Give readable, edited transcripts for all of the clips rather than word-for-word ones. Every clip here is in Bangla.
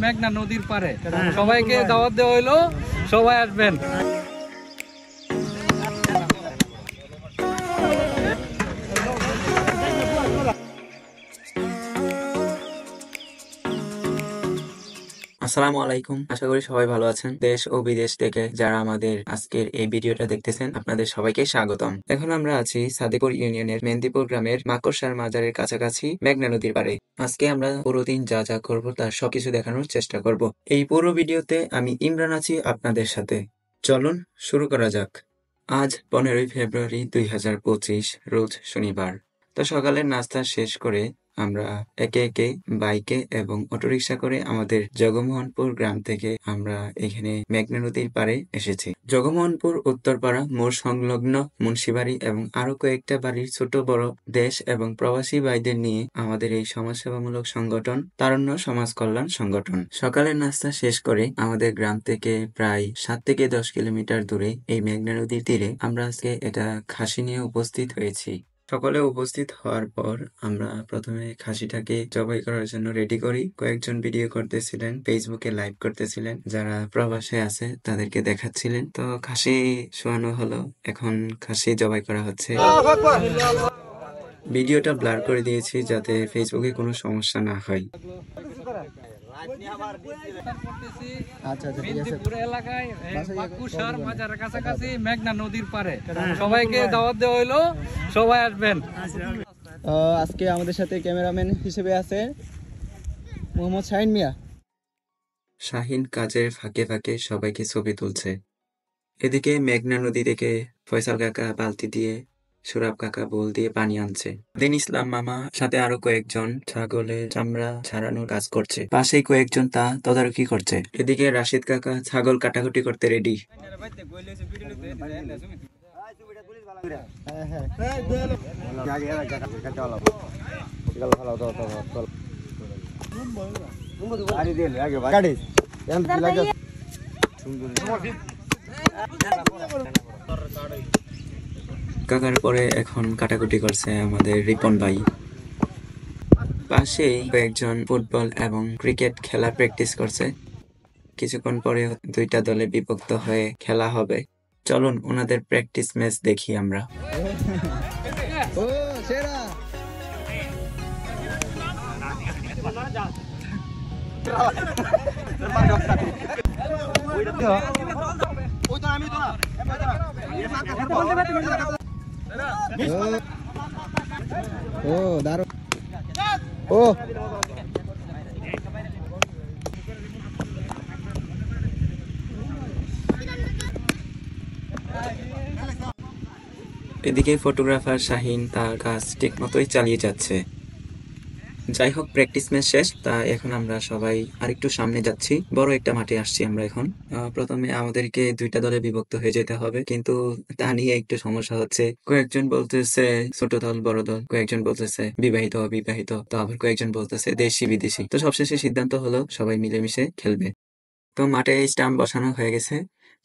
মেঘনা নদীর পারে। সবাইকে দাওয়াত দেওয়া হইলো, সবাই আসবেন। আসসালামু আলাইকুম, আশা করি সবাই ভালো আছেন। দেশ ও বিদেশ থেকে যারা আমাদের আজকের এই ভিডিওটা দেখতেছেন, আপনাদের সবাইকে স্বাগতম। এখন আমরা আছি সাদেপুর ইউনিয়নের মেহেন্দিপুর গ্রামের মাকড়সার মাজারের কাছাকাছি মেঘনা নদীর পাড়ে। আজকে আমরা পুরো দিন যা যা করবো তার সবকিছু দেখানোর চেষ্টা করব। এই পুরো ভিডিওতে আমি ইমরান আছি আপনাদের সাথে। চলুন শুরু করা যাক। আজ 15ই ফেব্রুয়ারি 2025, রোজ শনিবার। তো সকালের নাস্তা শেষ করে আমরা একে একে বাইকে এবং অটোরিকশা করে আমাদের জগমোহনপুর গ্রাম থেকে আমরা এখানে মেঘনা নদীর পাড়ে এসেছি। জগমোহনপুর উত্তরপাড়া মোড় সংলগ্ন মুন্সিবাড়ি এবং আরো কয়েকটা বাড়ির ছোট বড় দেশ এবং প্রবাসী ভাইদের নিয়ে আমাদের এই সমাজসেবামূলক সংগঠন তারুণ্য সমাজ কল্যাণ সংগঠন। সকালের নাস্তা শেষ করে আমাদের গ্রাম থেকে প্রায় 7 থেকে 10 কিলোমিটার দূরে এই মেঘনা নদীর তীরে আমরা আজকে এটা খাসি নিয়ে উপস্থিত হয়েছি। সকলে উপস্থিত হওয়ার পর আমরা প্রথমে খাসিটাকে জবাই করার জন্য রেডি করি। কয়েকজন ভিডিও করতেছিলেন, ফেসবুকে লাইভ করতেছিলেন, যারা প্রবাসে আছে তাদেরকে দেখাচ্ছিলেন। তো খাসি শোয়ানো হলো, এখন খাসি জবাই করা হচ্ছে। ভিডিওটা ব্লার করে দিয়েছি যাতে ফেসবুকে কোনো সমস্যা না হয়। এলাকায় মাকড়সার মাজারের কাছাকাছি মেঘনা নদীর পারে সবাইকে দাওয়াত দেওয়া হইলো, সবাই আসবেন। আজকে আমাদের সাথে ক্যামেরাম্যান হিসেবে আছে মোহাম্মদ শাহিন মিয়া। শাহিন কাজের ফাঁকে ফাঁকে সবাইকে ছবি তুলছে। এদিকে মেঘনা নদী থেকে ফয়সাল কাকা বালতি দিয়ে, সুরাব কাকা বোল দিয়ে পানি আনছে। দিন ইসলাম মামা সাথে আরো কয়েকজন ছাগলের চামড়া ছাড়ানোর কাজ করছে। পাশেই কয়েকজন তা তদারকি করছে। এদিকে রাশিদ কাকা ছাগল কাটাকুটি করতে রেডি। কাকার পরে এখন কাটাকুটি করছে আমাদের রিপন ভাই। পাশেই কয়েকজন ফুটবল এবং ক্রিকেট খেলা প্র্যাকটিস করছে। কিছুক্ষণ পরে দুইটা দলে বিভক্ত হয়ে খেলা হবে। চলুন ওনাদের প্র্যাকটিস ম্যাচ দেখি আমরা। ও দারুণ। ও এদিকে ফটোগ্রাফার শাহিন তার কাজ ঠিক মতোই চালিয়ে যাচ্ছে। যাই হোক, প্র্যাকটিস ম্যাচ শেষ। তা এখন আমরা সবাই আরেকটু সামনে যাচ্ছি, বড় একটা মাঠে আসছি আমরা এখন। প্রথমে আমাদেরকে দুইটা দলে বিভক্ত হয়ে যেতে হবে, কিন্তু তা নিয়ে একটু সমস্যা হচ্ছে। কয়েকজন বলতেছে ছোট দল বড় দল, কয়েকজন বলতেছে বিবাহিত অবিবাহিত, তো আবার কয়েকজন বলতেছে দেশি বিদেশি। তো সবশেষে সিদ্ধান্ত হলো সবাই মিলেমিশে খেলবে। তো মাঠে স্টাম্প বসানো হয়ে গেছে,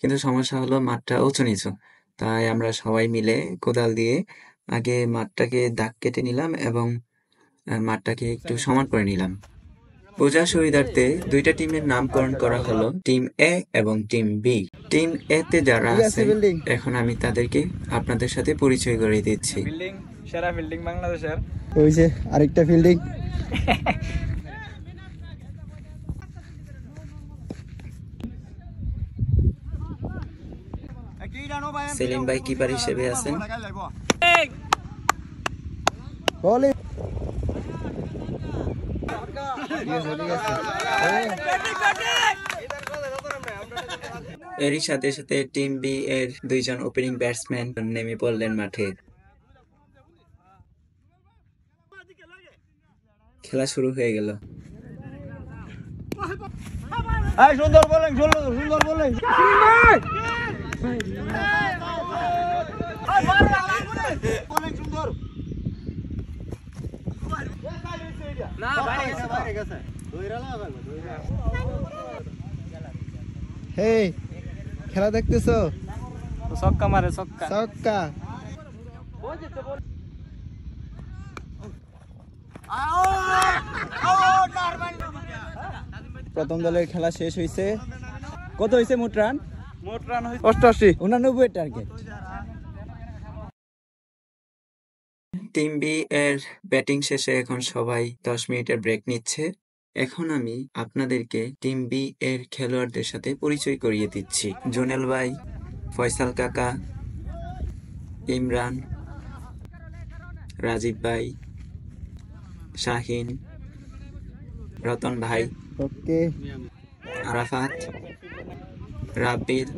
কিন্তু সমস্যা হলো মাঠটা উঁচু নিচু। তাই আমরা সবাই মিলে কোদাল দিয়ে আগে মাঠটাকে দাগ কেটে নিলাম এবং মাঠটাকে একটু সমান করে নিলাম। বোঝার সুবিধার্থে দুইটা টিমের নামকরণ করা হলো টিম এ এবং টিম বি। টিম এ তে যারা আছে এখন আমি তাদেরকে আপনাদের সাথে পরিচয় করে দিচ্ছি। ফিল্ডিং সেরা ফিল্ডিং বাংলাদেশের। ওই যে আরেকটা ফিল্ডিং। সেলিম ভাই কিপার হিসেবে আছেন। এরই সাথে সাথে টিম বি এর দুইজন ওপেনিং ব্যাটসম্যান নেমে পড়লেন মাঠে। খেলা শুরু হয়ে গেল। সুন্দর বলেন, সুন্দর বলেন। খেলা দেখতেছো? ছক্কা মারে, ছক্কা ছক্কা। প্রথম দলের খেলা শেষ হয়েছে। কত হয়েছে মোট রান? মোট রান 88, 89 টার্গেট। টিম বি এর ব্যাটিং শেষে এখন সবাই 10 মিনিটের ব্রেক নিচ্ছে। এখন আমি আপনাদেরকে টিম বি এর খেলোয়াড়দের সাথে পরিচয় করিয়ে দিচ্ছি। জুনেল ভাই, ফয়সাল কাকা, ইমরান, রাজীব ভাই, শাহিন, রতন ভাই, ওকে, আরাফাত, রাব্বিল।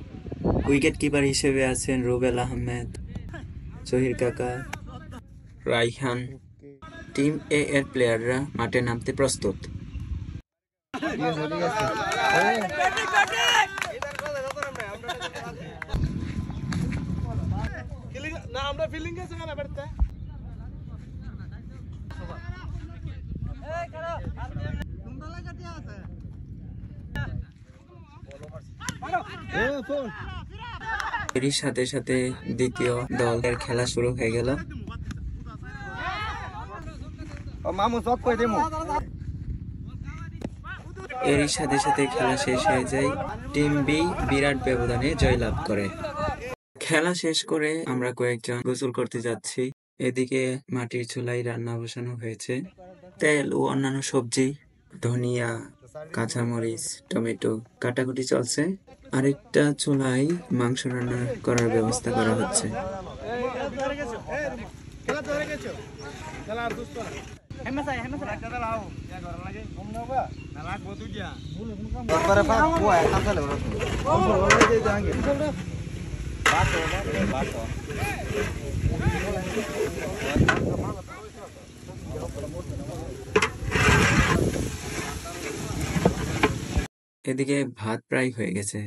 উইকেট কিপার হিসেবে আছেন রুবেল আহমেদ, জহির কাকা, রাইহান। টিম এ এর প্লেয়াররা মাঠে নামতে প্রস্তুত। এরই সাথে সাথে দ্বিতীয় দলের খেলা শুরু হয়ে গেল। এরই সাথে সাথে খেলা শেষ হয়ে যায়। টিম বি বিরাট ব্যবধানে জয়লাভ করে। খেলা শেষ করে আমরা কয়েকজন গোসল করতে যাচ্ছি। এদিকে মাটির চুলায় রান্না বসানো হয়েছে। তেল ও অন্যান্য সবজি, ধনিয়া, কাঁচামরিচ, টমেটো কাটাকুটি চলছে। আরেকটা চুলায় মাংস রান্না করার ব্যবস্থা করা হচ্ছে। এদিকে ভাত প্রায় হয়ে গেছে।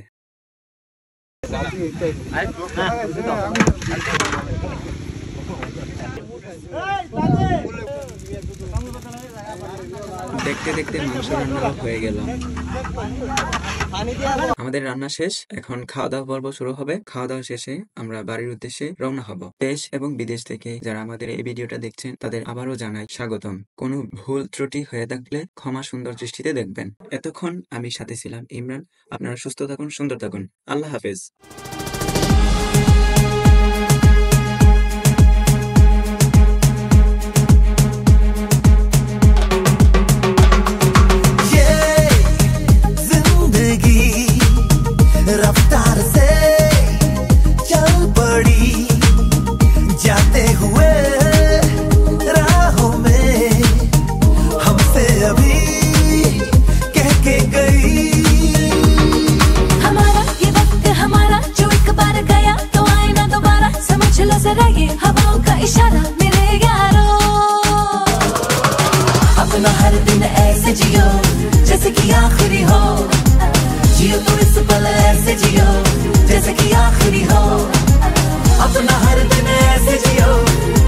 দেখতে দেখতে মাংস রান্না হয়ে গেল। আমাদের রান্না শেষ, এখন খাওয়া দাওয়া পর্ব শুরু হবে। খাওয়া দাওয়া শেষে আমরা বাড়ির উদ্দেশ্যে রওনা হব। দেশ এবং বিদেশ থেকে যারা আমাদের এই ভিডিওটা দেখছেন তাদের আবারও জানাই স্বাগতম। কোনো ভুল ত্রুটি হয়ে থাকলে ক্ষমা সুন্দর দৃষ্টিতে দেখবেন। এতক্ষণ আমি সাথে ছিলাম ইমরান। আপনারা সুস্থ থাকুন, সুন্দর থাকুন। আল্লাহ হাফেজ। रफ्तार से चल पड़ी जाते हुए राहों में हमसे अभी कह के गई हमारा ये वक्त हमारा जो एक बार गया तो आए ना दोबारा समझ लो जरा ये हवाओं का इशारा मेरे यारो अपना हर दिन ऐसे जियो जैसे कि आखिरी हो जियो तो इस पल ऐसे जियो जैसे कि आखिरी हो अपना हर दिन ऐसे जियो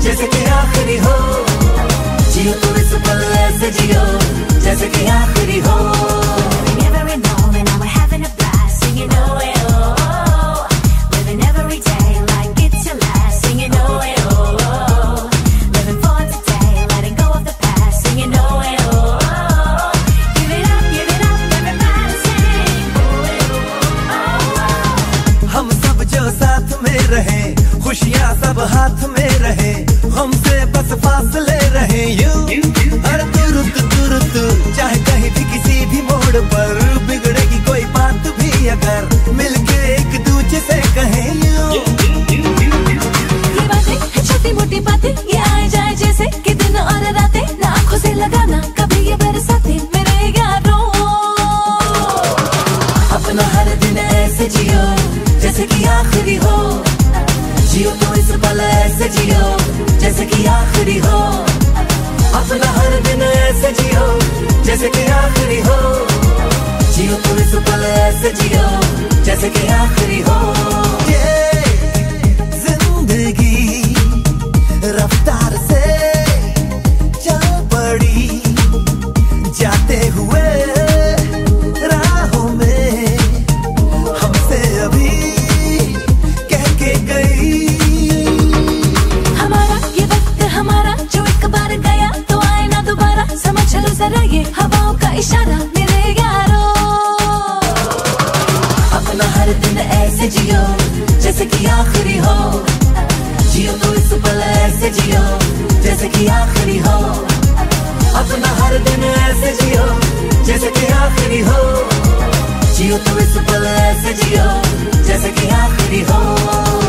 जैसे कि आखिरी हो जियो तो इस पल ऐसे जियो जैसे कि आखिरी हो every moment now we're having a blast singing oh oh living every day like it's your last singing oh oh living for today letting go of the past singing oh oh give it up everybody sing हम सब जो साथ में रहे खुशियाँ सब हाथ में रहे हमसे बस फासले रहे यूं हर तुरुत चाहे कहीं भी किसी भी मोड़ पर बिगड़ेगी कोई बात भी अगर मिलके एक दूजे से कहे यूं ये बातें है छोटी मोटी बातें ये आए जाए जैसे कि दिन और रातें ना आँखों से लगाना कभी ये बरसाते मेरे यारों अपना हर दिन ऐसे जियो जैसे कि आखिरी हो जियो तो इस पल ऐसे जियो जैसे कि आखिरी हो अपना हर दिन ऐसे जियो जैसे कि आखिरी हो जियो तो इस पल ऐसे जियो जैसे कि आखिरी हो ये जिंदगी रफ्तार से चल पड़ी जाते हुए राहों में हमसे अभी कह के गई हमारा ये वक्त हमारा जो एक बार गया तो आए ना दोबारा समझ लो जरा ये हवाओं का इशारा मेरे यारो हर दिन ऐसे जियो जैसे कि आखिरी हो, जियो तो इस पल ऐसे जियो जैसे कि आखिरी हो, अपना हर दिन ऐसे जियो जैसे कि आखिरी हो, जियो तो इस पल ऐसे जियो जैसे कि आखिरी हो।